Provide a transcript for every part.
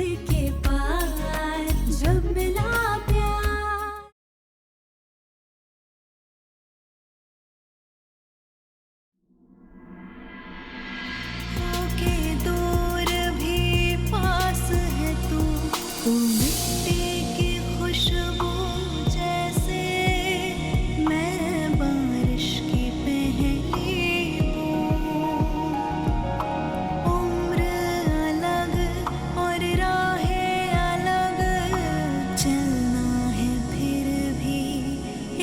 के पार जब मिला प्यार। होके दूर भी पास है तू मिट्टी की खुशबू जैसे, मैं बारिश की पहली बूंद। उम्र अलग और राहें अलग, चलना है फिर भी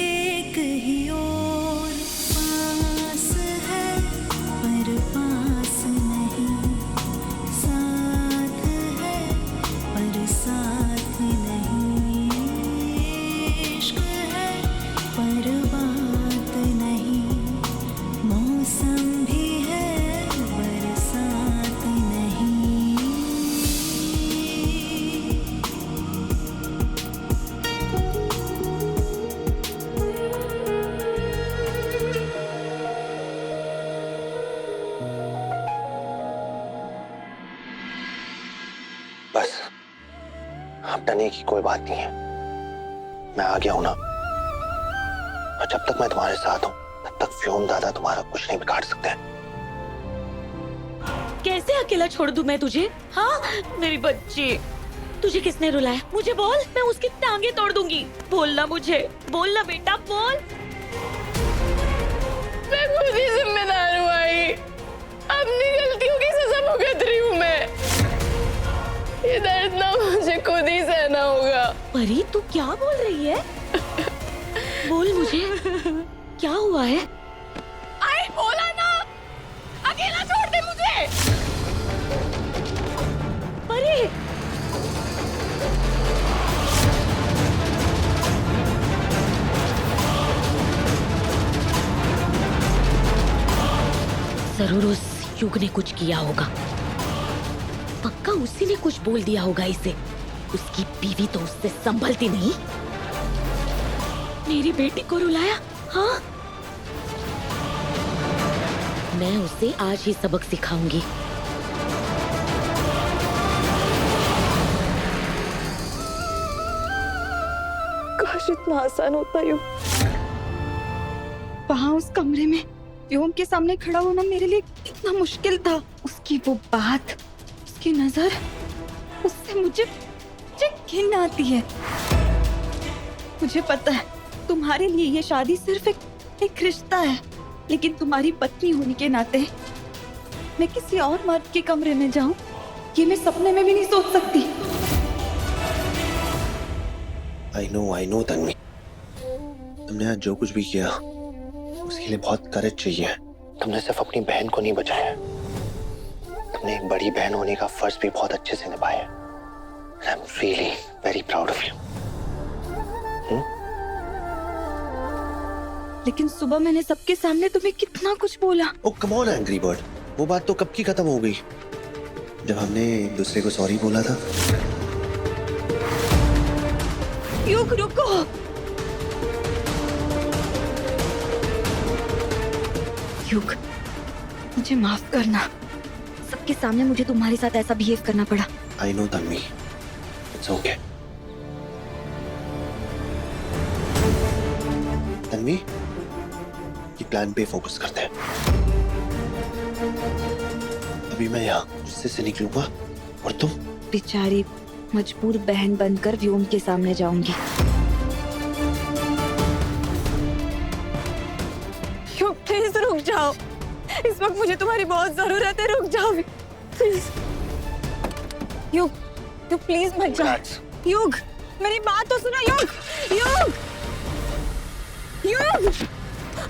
एक ही ओर। पास है पर पास नहीं, साथ है पर साथ नहीं। इश्क है पर बात नहीं, मौसम भी है बरसात नहीं। बस अब डरने की कोई बात नहीं है, मैं आ गया हूं ना। और जब तक मैं तुम्हारे साथ हूं तब तक व्योम दादा तुम्हारा कुछ नहीं बिगाड़ सकते। कैसे अकेला छोड़ दूं मैं तुझे? हाँ मेरी बच्ची, तुझे किसने रुलाया? मुझे बोल, मैं उसकी टांगे तोड़ दूंगी। बोलना मुझे, बोलना बेटा बोल। मैं खुद ही जिम्मेदार हूँ आई, अपनी गलतियों की सजा भुगत रही हूँ मैं। ये दर्द ना मुझे खुद ही सहना होगा। परी तू क्या बोल रही है? बोल मुझे, क्या हुआ है? आई बोला ना, अकेला छोड़ दे मुझे। परी जरूर उस युग ने कुछ किया होगा, पक्का उसी ने कुछ बोल दिया होगा इसे। उसकी बीवी तो उससे संभलती नहीं। मेरी बेटी को रुलाया? हाँ, मैं उसे आज ही सबक सिखाऊंगी। काश इतना आसान होता यूं। वहाँ उस कमरे में व्योम के सामने खड़ा होना मेरे लिए इतना मुश्किल था। उसकी वो बात, उसकी नजर, उससे मुझे घिन आती है। मुझे पता है तुम्हारे लिए ये शादी सिर्फ एक रिश्ता है, लेकिन तुम्हारी पत्नी होने के नाते मैं किसी और मर्द के कमरे में जाऊं, ये मैं सपने में भी नहीं सोच सकती। आई नो तन्वी, तुमने आज जो कुछ भी किया उसके लिए बहुत करेज चाहिए। तुमने सिर्फ अपनी बहन को नहीं बचाया, तुमने एक बड़ी बहन होने का फर्ज भी बहुत अच्छे से निभाया। I am really very proud of you. लेकिन सुबह मैंने सबके सामने तुम्हें कितना कुछ बोला। ओ कम ऑन एंग्री बर्ड, वो बात तो कब की खत्म हो गई, जब हमने एक दूसरे को सॉरी बोला था। युग रुको, युग मुझे माफ करना। सबके सामने मुझे तुम्हारे साथ ऐसा बिहेव करना पड़ा। I know Tanvi, it's okay. Tanvi, ये प्लान पे फोकस करते हैं। अभी मैं यहाँ गुस्से से निकलूंगा और तुम बेचारी मजबूर बहन बनकर व्योम के सामने जाऊंगी। युग प्लीज रुक जाओ, इस वक्त मुझे तुम्हारी बहुत जरूरत है। रुक जाओ प्लीज। युग, युग प्लीज मत जाओ। युग मेरी बात तो सुनो। युग, युग, युग,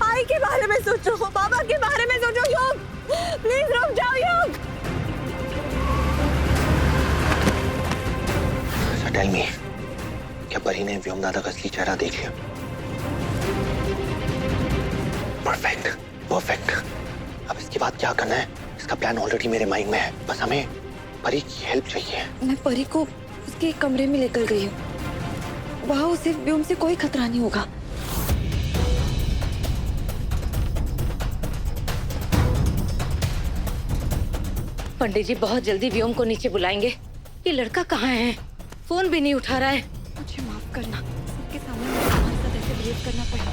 आई के बारे में सोचो, बाबा के बारे में सोचो। युग प्लीज रुक जाओ। युग टेल मी, क्या परी ने व्योम दादा का असली चेहरा देख लिया? Perfect, perfect. अब इसके बाद क्या करना है, इसका प्लान ऑलरेडी मेरे माइंड में है। बस हमें परी की हेल्प चाहिए। मैं परी को उसके कमरे में लेकर गई हूँ, वहाँ उसे व्योम से कोई खतरा नहीं होगा। पंडित जी बहुत जल्दी व्योम को नीचे बुलाएंगे, ये लड़का कहाँ है? फोन भी नहीं उठा रहा है। मुझे माफ करना, सबके सामने मुझे तुम्हारे साथ ऐसे बिहेव करना पड़ा।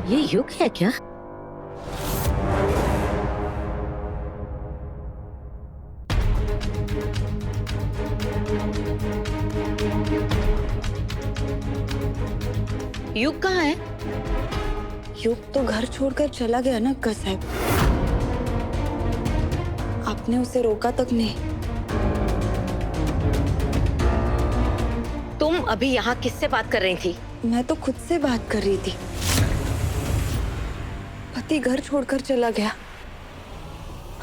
ये युग है क्या? युग कहाँ है? युग तो घर छोड़कर चला गया ना अक्का साहब। आपने उसे रोका तक नहीं। तुम अभी यहाँ किससे बात कर रही थी? मैं तो खुद से बात कर रही थी। पति घर छोड़कर चला गया।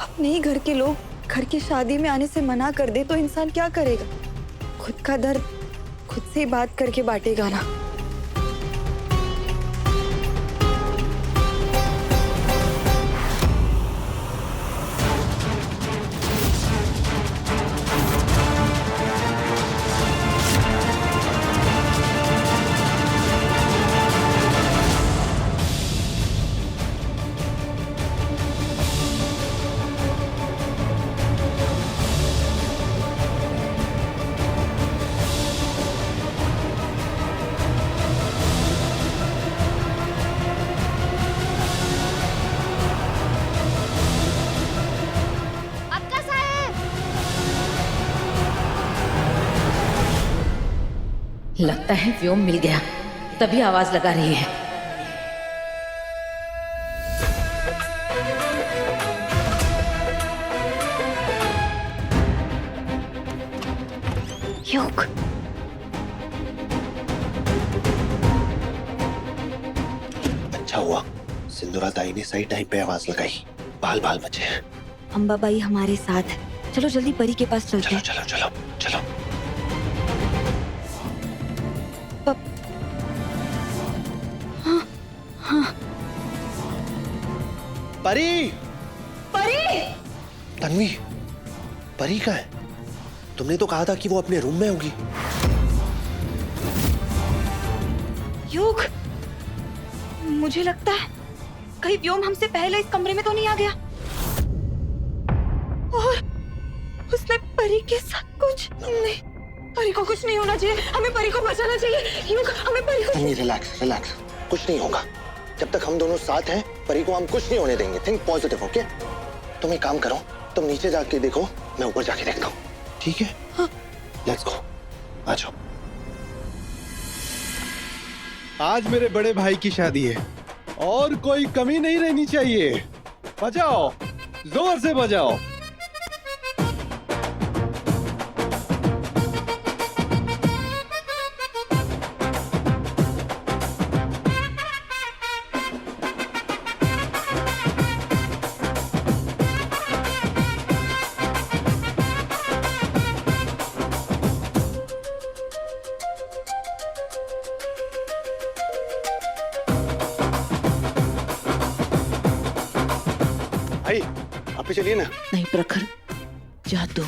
अपने ही घर के लोग घर की शादी में आने से मना कर दे तो इंसान क्या करेगा? खुद का दर्द खुद से ही बात करके बांटेगा ना। लगता है व्योम मिल गया, तभी आवाज लगा रही है। युग, अच्छा हुआ सिंदूरा ताई ने सही टाइम पे आवाज लगाई। बाल बाल बचे। अंबाबाई हमारे साथ है। चलो जल्दी परी के पास चलते चलो हैं। चलो चलो चलो। परी, परी! तन्वी, परी कहाँ है? तुमने तो कहा था कि वो अपने रूम में होगी। युग, मुझे लगता है कहीं व्योम हमसे पहले इस कमरे में तो नहीं आ गया और उसने परी के साथ कुछ नहीं। परी को कुछ नहीं होना चाहिए। हमें परी को बचाना चाहिए। युग, हमें परी को। तन्वी रिलैक्स रिलैक्स, कुछ नहीं होगा। जब तक हम दोनों साथ हैं परी को हम कुछ नहीं होने देंगे। Think positive, okay? तुम एक काम करो, तुम नीचे जाके देखो, मैं ऊपर जाके देखता हूँ, ठीक है? हाँ। लेट्स गो, आ जाओ। आज मेरे बड़े भाई की शादी है और कोई कमी नहीं रहनी चाहिए। बजाओ, जोर से बजाओ। आई, आप भी चलिए ना। नहीं प्रखर, जा दो।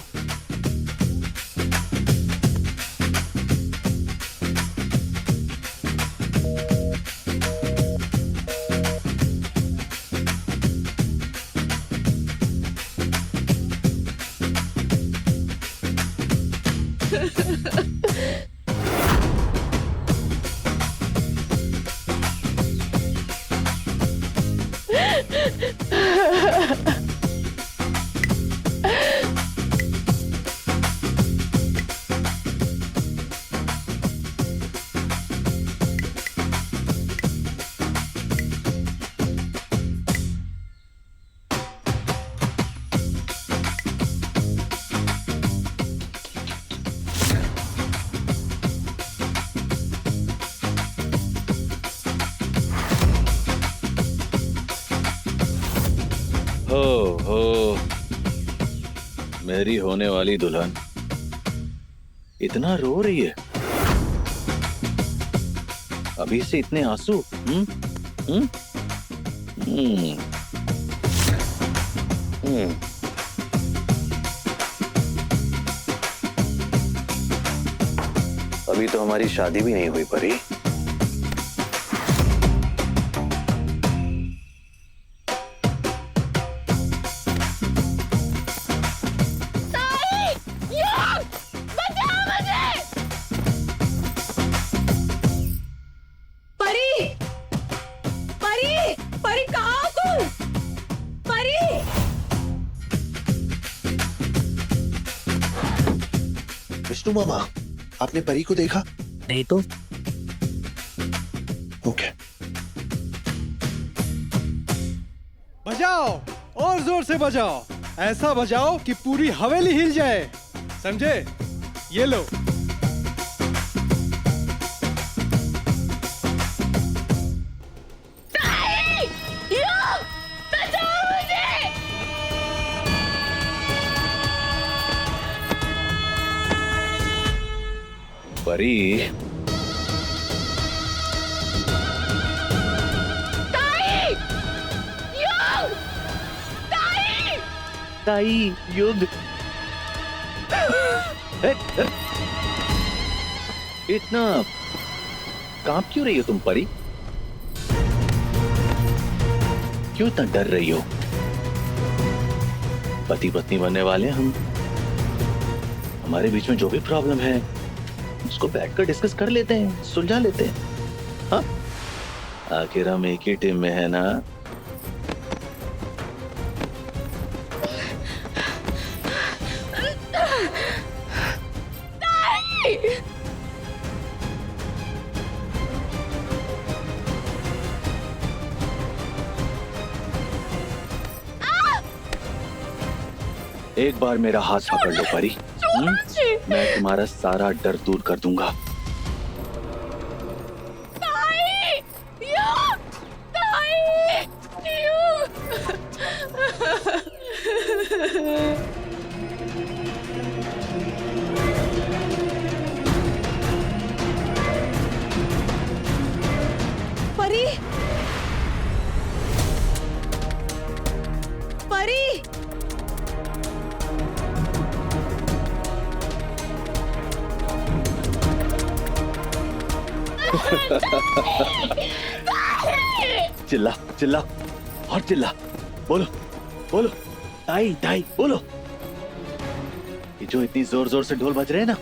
हो मेरी होने वाली दुल्हन इतना रो रही है, अभी से इतने आंसू। हम्म हम्म हम्म हम्म अभी तो हमारी शादी भी नहीं हुई परी। विष्णु मामा, आपने परी को देखा? नहीं तो ओके। बजाओ, और जोर से बजाओ, ऐसा बजाओ कि पूरी हवेली हिल जाए, समझे? ये लो। परी, ताई युग। इतना कांप क्यों रही हो तुम परी? क्यों इतना डर रही हो? पति पत्नी बनने वाले हम, हमारे बीच में जो भी प्रॉब्लम है उसको बैठकर डिस्कस कर लेते हैं, सुलझा लेते हैं। हाँ, आखिर हम एक ही टीम में है ना। एक बार मेरा हाथ पकड़ लो परी, मैं तुम्हारा सारा डर दूर कर दूंगा। परी, परी, चिल्ला चिल्ला और चिल्ला, बोलो बोलो, ताई ताई बोलो। ये जो इतनी जोर जोर से ढोल बज रहे हैं ना,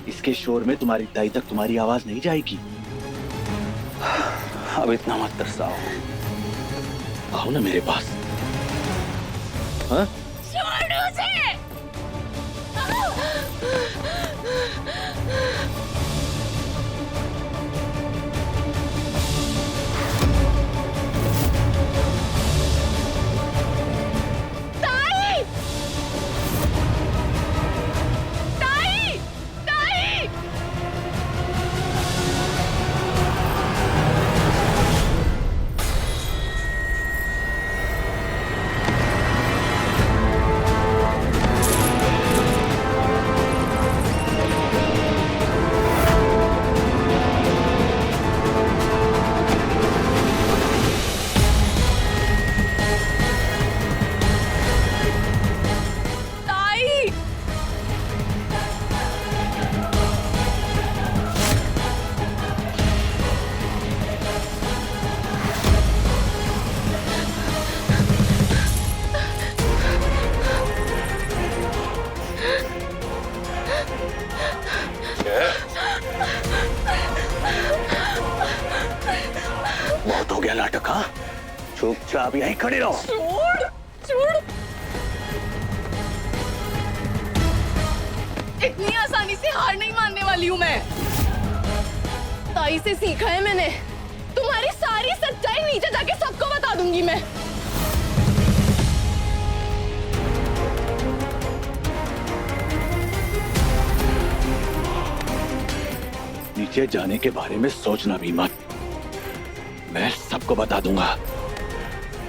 इसके शोर में तुम्हारी ताई तक तुम्हारी आवाज नहीं जाएगी। अब इतना मत तरसाओ, आओ ना मेरे पास। हाँ? बहुत हो गया नाटक। हाँ, चुपचाप यहीं खड़े रहो। छोड़ छोड़, इतनी आसानी से हार नहीं मानने वाली हूँ मैं। ताई से सीखा है मैंने, तुम्हारी सारी सच्चाई नीचे जाके सबको बता दूंगी मैं। नीचे जाने के बारे में सोचना भी मत, मैं सबको बता दूंगा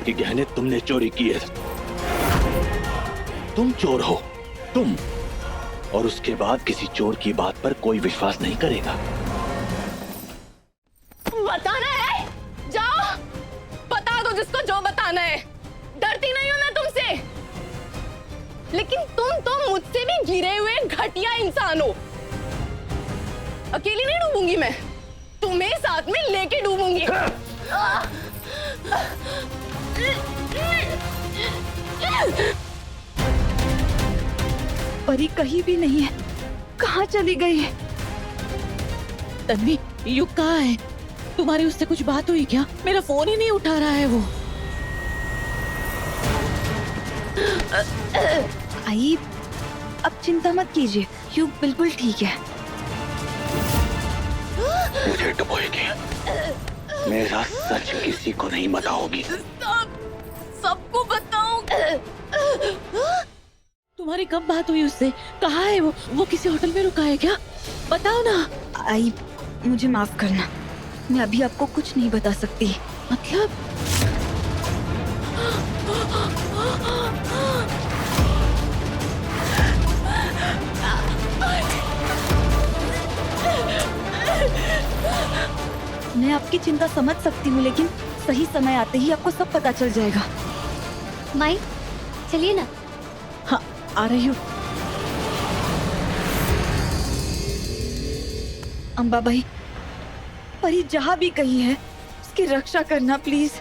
कि गहने तुमने चोरी किए। तुम चोर हो, तुम। और उसके बाद किसी चोर की बात पर कोई विश्वास नहीं करेगा। बताना है, जाओ बता दो जिसको जो बताना है। डरती नहीं हूं मैं तुमसे, लेकिन तुम तो मुझसे भी गिरे हुए घटिया इंसान हो। अकेली नहीं डूबूंगी मैं, तुम्हें साथ में लेके डूबूंगी। परी कहीं भी नहीं है, कहाँ चली गई है? तन्वी, युग कहाँ है? तुम्हारी उससे कुछ बात हुई क्या? मेरा फोन ही नहीं उठा रहा है वो। आई, अब चिंता मत कीजिए, युग बिल्कुल ठीक है। मुझे डुबोएगी, मेरा सच किसी को नहीं बताओगी। सबको बताऊं। तुम्हारी कब बात हुई उससे? कहाँ है वो किसी होटल में रुका है क्या? बताओ ना। आई, मुझे माफ करना, मैं अभी आपको कुछ नहीं बता सकती। मतलब मैं आपकी चिंता समझ सकती हूँ, लेकिन सही समय आते ही आपको सब पता चल जाएगा। माई चलिए ना। हाँ, आ रही हूँ। अंबाबाई, परी जहाँ भी कहीं है उसकी रक्षा करना प्लीज।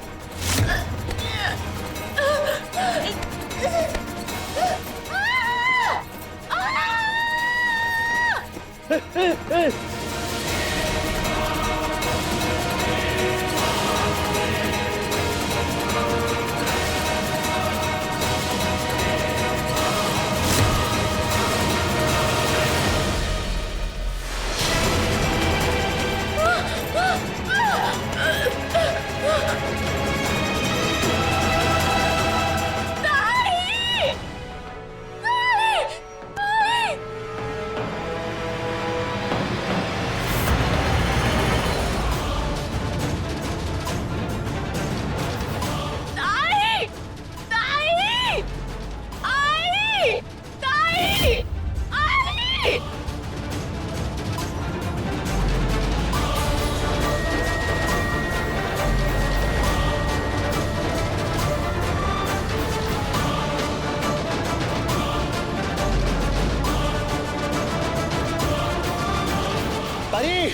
परी,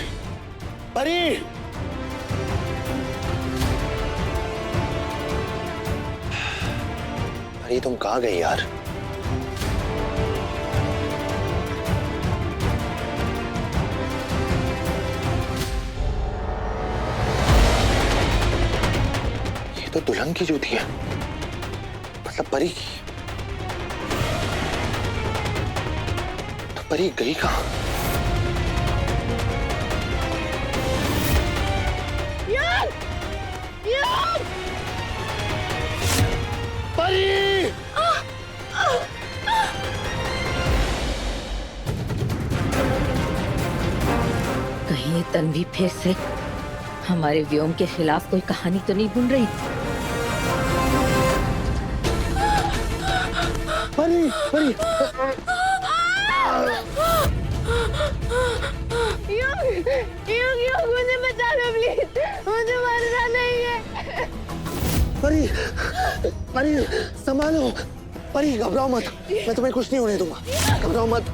परी, परी तुम कहाँ गई यार? ये तो दुल्हन की जूती है, मतलब परी की। तो परी गई कहाँ? कहीं ये तन्वी फिर से हमारे व्योम के खिलाफ कोई कहानी तो नहीं बुन रही? परी, परी, युग मुझे बचा लो प्लीज, मुझे मरना नहीं है। परी, परी संभालो। परी घबराओ मत, मैं तुम्हें कुछ नहीं होने दूंगा, घबराओ मत।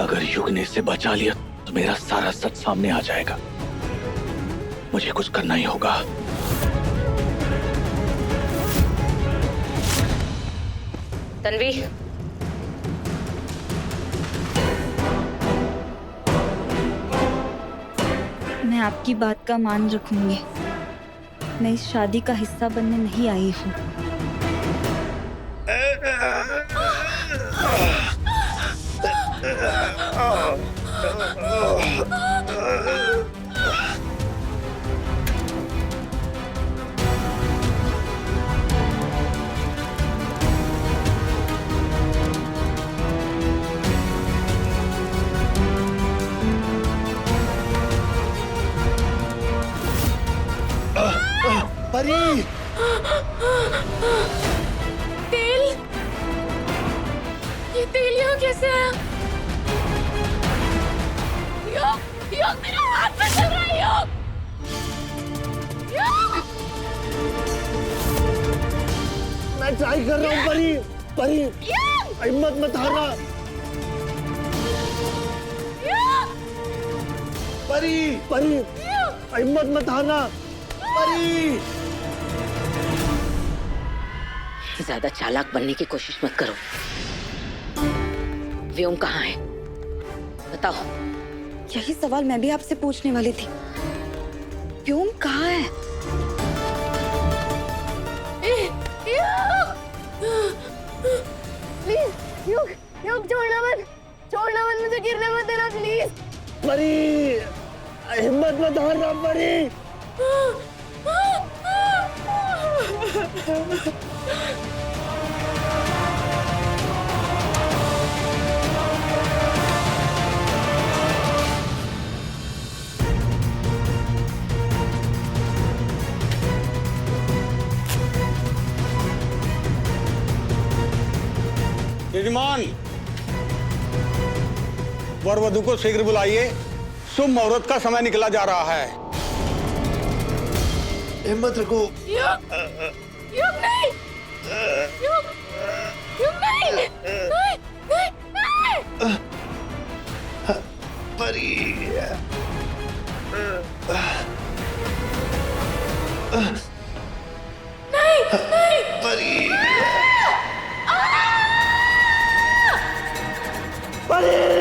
अगर युग ने इसे बचा लिया तो मेरा सारा सच सामने आ जाएगा। मुझे कुछ करना ही होगा। तन्वी, मैं आपकी बात का मान रखूंगी। मैं इस शादी का हिस्सा बनने नहीं आई हूँ। परी, तेल, ये तेल यहाँ कैसे आया? योग मेरा हाथ में चल रहा है। योग, मैं ट्राई कर रहा हूँ परी, परी हिम्मत मत हारना। परी, परी हिम्मत मत हारना। परी, ज्यादा चालाक बनने की कोशिश मत करो। व्योम कहाँ है? बताओ। यही सवाल मैं भी आपसे पूछने वाली थी। व्योम कहाँ है? युग युग छोड़ना मत मुझे गिरने मत देना प्लीज। परी, हिम्मत मत हारना परी। यजमान, वर वधु को शीघ्र बुलाइए, शुभ मुहूर्त का समय निकला जा रहा है। हिम्मत रखो। युग युग नहीं, युग युग नहीं, नहीं नहीं नहीं। परी, परी, परी।